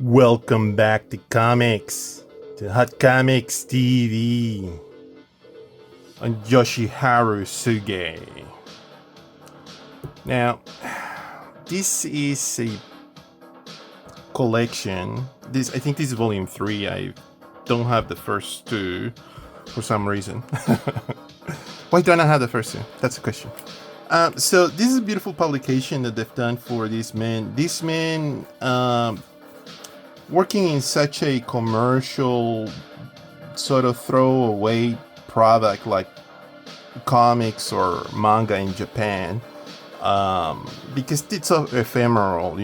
Welcome back to comics, to Hot Comics TV. I'm Yoshiharu Tsuge. Now, this is a collection. I think this is volume 3. I don't have the first two for some reason. Why don't I have the first two? That's the question. So this is a beautiful publication that they've done for these men. These men working in such a commercial sort of throwaway product like comics or manga in Japan, because it's so ephemeral.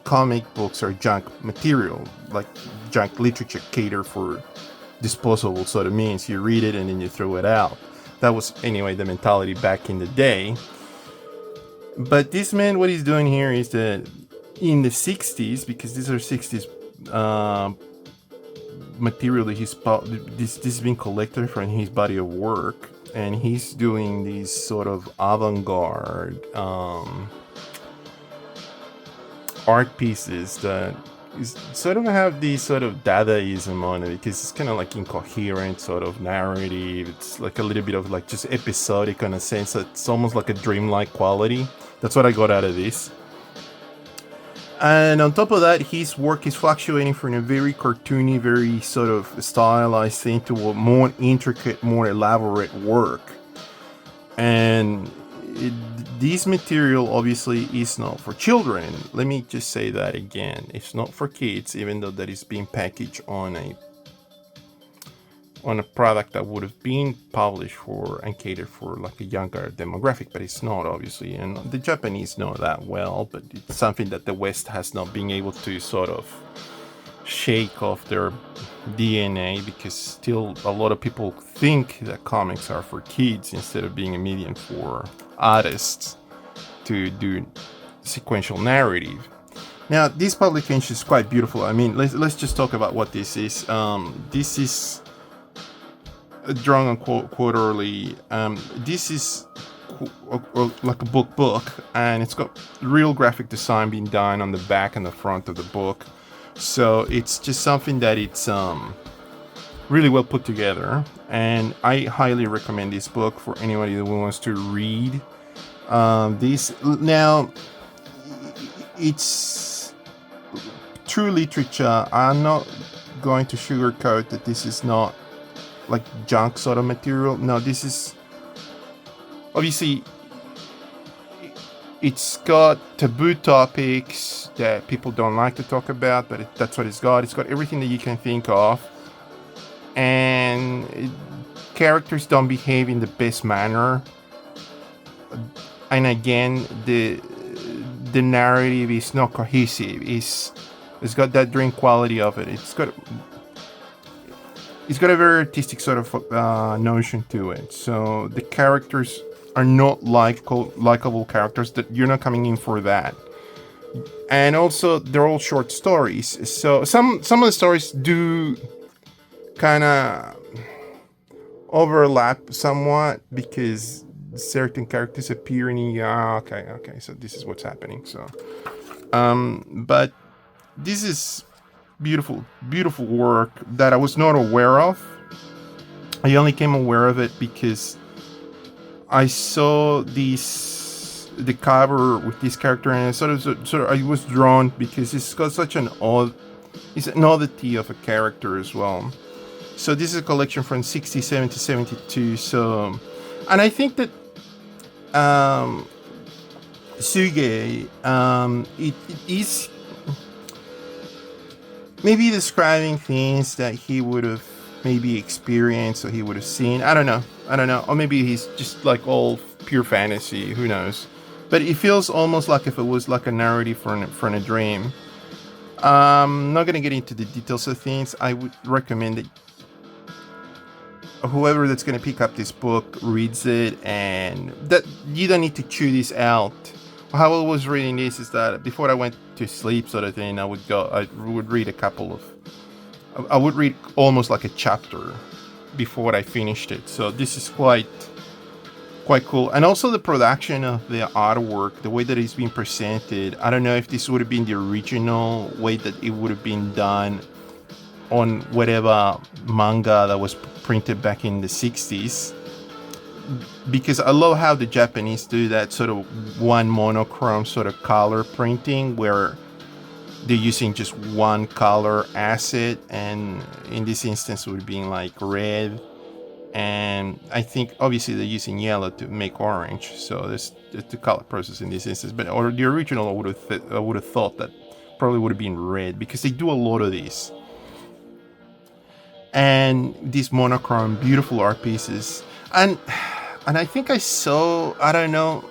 Comic books are junk material, like junk literature cater for disposable sort of means. You read it and then you throw it out. That was anyway the mentality back in the day. But this man, what he's doing here is that in the 60s, because these are 60s material that this has been collected from his body of work, and he's doing these sort of avant-garde art pieces that sort of have these sort of Dadaism on it, because it's kind of like incoherent sort of narrative. It's like a little bit of like just episodic in a sense. It's almost like a dreamlike quality. That's what I got out of this. And on top of that, his work is fluctuating from a very cartoony, very sort of stylized thing to a more intricate, more elaborate work. And this material obviously is not for children. Let me just say that again. It's not for kids, even though that is being packaged on a product that would have been published for and catered for like a younger demographic, but it's not, obviously. And the Japanese know that well, but it's something that the West has not been able to sort of shake off their DNA, because still a lot of people think that comics are for kids instead of being a medium for artists to do sequential narrative. Now, this publication is quite beautiful. I mean, let's just talk about what this is. This is drawn on quarterly. This is like a book, and it's got real graphic design being done on the back and the front of the book. So it's just something that it's really well put together, and I highly recommend this book for anybody that wants to read this. Now, it's true literature. I'm not going to sugarcoat that this is not like junk sort of material. No, this is obviously, it's got taboo topics that people don't like to talk about, but that's what it's got. It's got everything that you can think of, and characters don't behave in the best manner. And again, the narrative is not cohesive. It's got that dream quality of it. It's got a very artistic sort of notion to it. So the characters are not likable characters, that you're not coming in for that. And also, they're all short stories. So some of the stories do kind of overlap somewhat, because certain characters appear and you okay, so this is what's happening. So, but this is beautiful work that I was not aware of. I only came aware of it because I saw the cover with this character, and sort of I was drawn because it's got such it's an oddity of a character as well. So this is a collection from 67 to 72. So, and I think that Tsuge, it is maybe describing things that he would have maybe experienced or he would have seen. I don't know. Or maybe he's just like all pure fantasy. Who knows? But it feels almost like if it was like a narrative from a dream. I'm not going to get into the details of things. I would recommend that whoever that's going to pick up this book reads it, and that you don't need to chew this out. How I was reading this is that before I went to sleep sort of thing, I would read I would read almost like a chapter before I finished it. So this is quite quite cool. And also the production of the artwork, the way that it's being presented. I don't know if this would have been the original way that it would have been done on whatever manga that was printed back in the 60s. Because I love how the Japanese do that sort of one monochrome sort of color printing where they're using just one color asset, and in this instance it would be like red, and I think obviously they're using yellow to make orange, so there's the color process in this instance. But or the original, I would have thought that probably would have been red, because they do a lot of these. And these monochrome beautiful art pieces, and I think I saw, I don't know,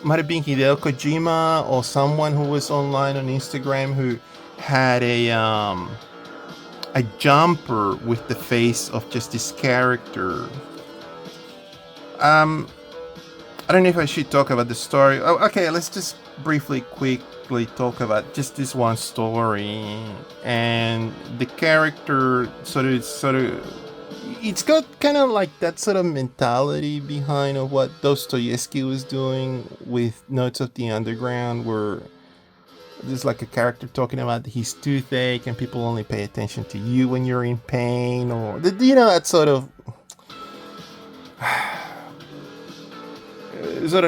might have been Hideo Kojima or someone who was online on Instagram who had a jumper with the face of just this character. I don't know if I should talk about the story. Oh, okay, let's just quickly talk about just this one story. And the character sort of it's got kind of like that sort of mentality behind of what Dostoevsky was doing with Notes of the Underground, where there's like a character talking about his toothache and people only pay attention to you when you're in pain, or that sort of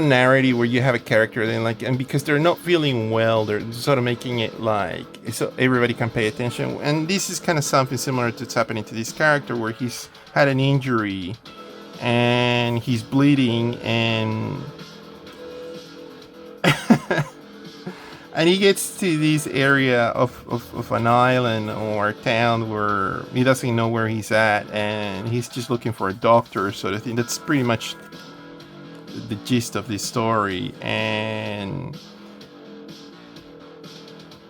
narrative where you have a character and because they're not feeling well, they're sort of making it like so everybody can pay attention. And this is kind of something similar to what's happening to this character, where he's had an injury and he's bleeding, and and he gets to this area of an island or a town where he doesn't know where he's at, and he's just looking for a doctor sort of thing. That's pretty much the gist of this story. And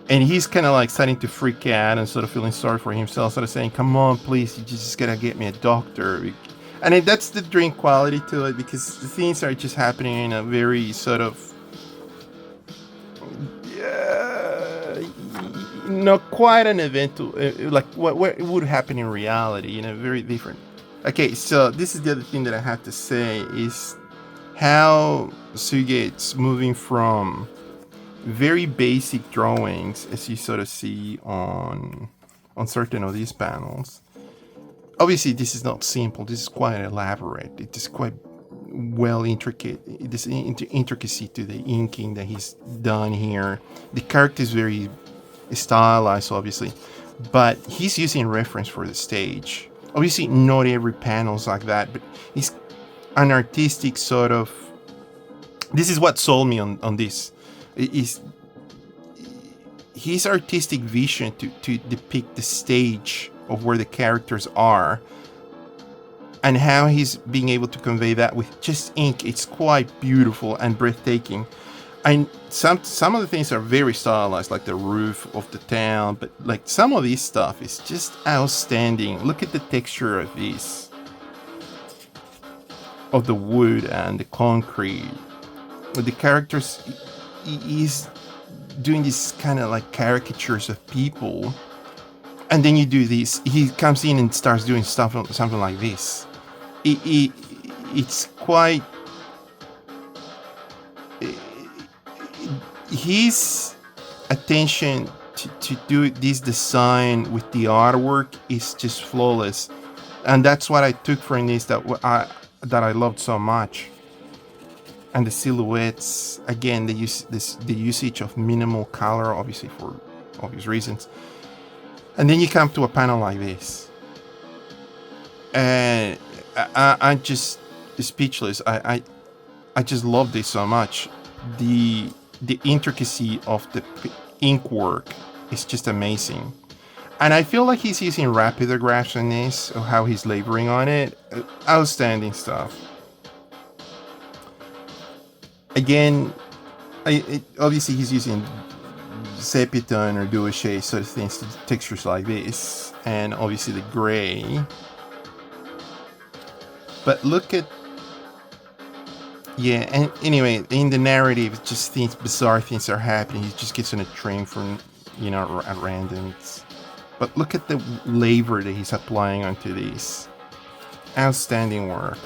he's kind of like starting to freak out and sort of feeling sorry for himself, sort of saying, come on, please, you just gotta get me a doctor. And that's the dream quality to it, because the things are just happening in a very sort of not quite an event like what would happen in reality, very different. Okay, so this is the other thing that I have to say is how Tsuge's moving from very basic drawings, as you sort of see on certain of these panels. Obviously, this is not simple. This is quite elaborate. It is quite well intricate. This intricacy to the inking that he's done here. The character is very stylized, obviously, but he's using reference for the stage. Obviously, not every panel's like that, but he's an artistic sort of. This is what sold me on this. Is his artistic vision to depict the stage of where the characters are, and how he's being able to convey that with just ink. It's quite beautiful and breathtaking. And some of the things are very stylized, like the roof of the town, but like some of this stuff is just outstanding. Look at the texture of this, of the wood and the concrete. With the characters, he's doing these kind of like caricatures of people, and then you do this. He comes in and starts doing something like this. It's quite. His attention to do this design with the artwork is just flawless, and that's what I took from this that I loved so much. And the silhouettes, again, the usage of minimal color, obviously for obvious reasons. And then you come to a panel like this, and I'm just speechless. I just love this so much. The intricacy of the ink work is just amazing. And I feel like he's using rapidographs in this, or how he's laboring on it. Outstanding stuff. Again, obviously he's using sepia tone or gouache sort of things to textures like this, and obviously the gray. But look at, yeah, and anyway, in the narrative, just bizarre things are happening. He just gets on a train from, at random. But look at the labor that he's applying onto these. Outstanding work.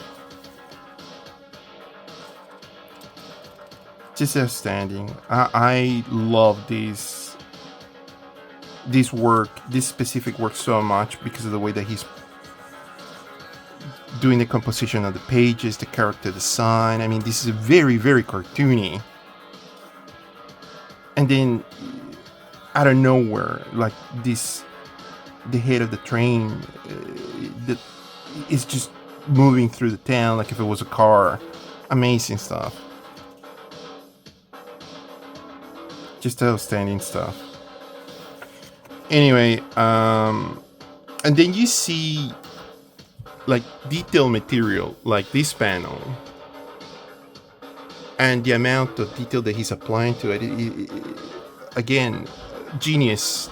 just outstanding. I love this work, this specific work, so much because of the way that he's doing the composition of the pages, the character design. I mean, this is very, very cartoony. And then out of nowhere, like this, the head of the train that is just moving through the town like if it was a car. Amazing stuff. Just outstanding stuff. Anyway, and then you see like detail material like this panel, and the amount of detail that he's applying to it, again, genius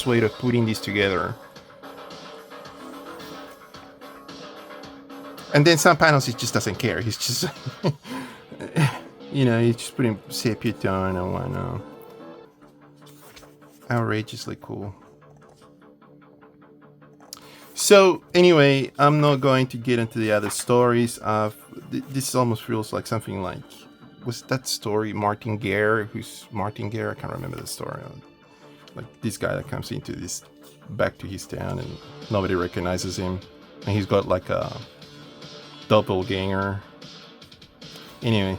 way of putting this together. And then some panels he just doesn't care. He's just he's just putting sepia tone and whatnot. Outrageously cool. So anyway, I'm not going to get into the other stories. This almost feels like something like, was that story Martin Gare? Who's Martin Gare? I can't remember the story. Like this guy that comes into this, back to his town, and nobody recognizes him, and he's got like a doppelganger. Anyway,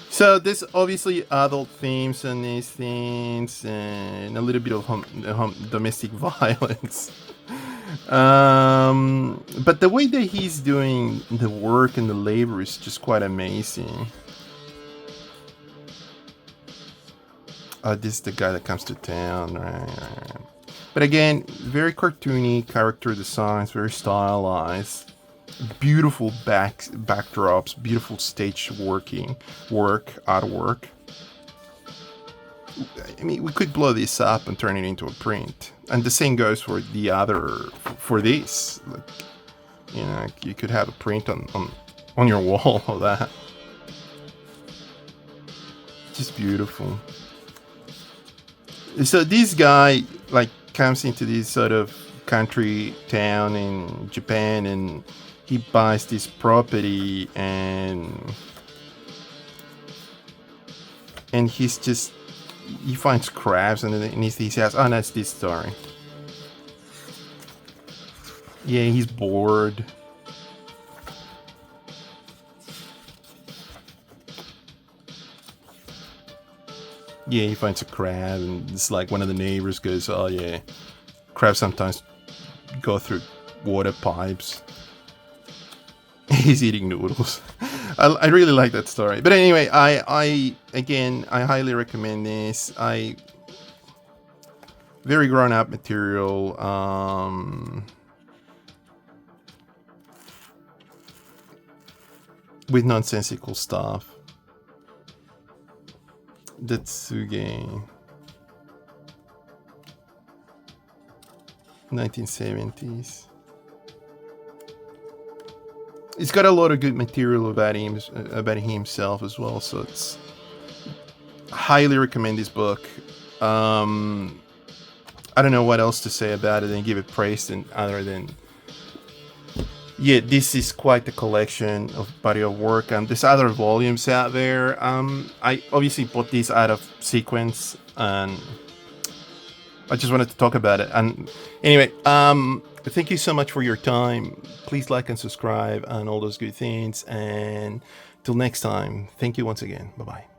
so there's obviously adult themes on these things, and a little bit of domestic violence. But the way that he's doing the work and the labor is just quite amazing. This is the guy that comes to town, right? But again, very cartoony character designs, very stylized, beautiful backdrops, beautiful stage artwork. I mean, we could blow this up and turn it into a print, and the same goes for this. Like, you could have a print on your wall of that. Just beautiful. So this guy like comes into this sort of country town in Japan, and he buys this property, and he finds crabs, and then he says, "Oh, that's this story." Yeah, he's bored. Yeah, he finds a crab, and it's like one of the neighbors goes, "Oh yeah, crabs sometimes go through water pipes." He's eating noodles. I really like that story. But anyway, I highly recommend this. Very grown up material. With nonsensical stuff. That's Tsuge. 1970s. It's got a lot of good material about himself as well, so it's highly recommend this book. I don't know what else to say about it and give it praise other than, yeah, this is quite the collection of body of work. There's other volumes out there. I obviously bought these out of sequence, and I just wanted to talk about it. And anyway, thank you so much for your time. Please like and subscribe and all those good things. And till next time, thank you once again. Bye-bye.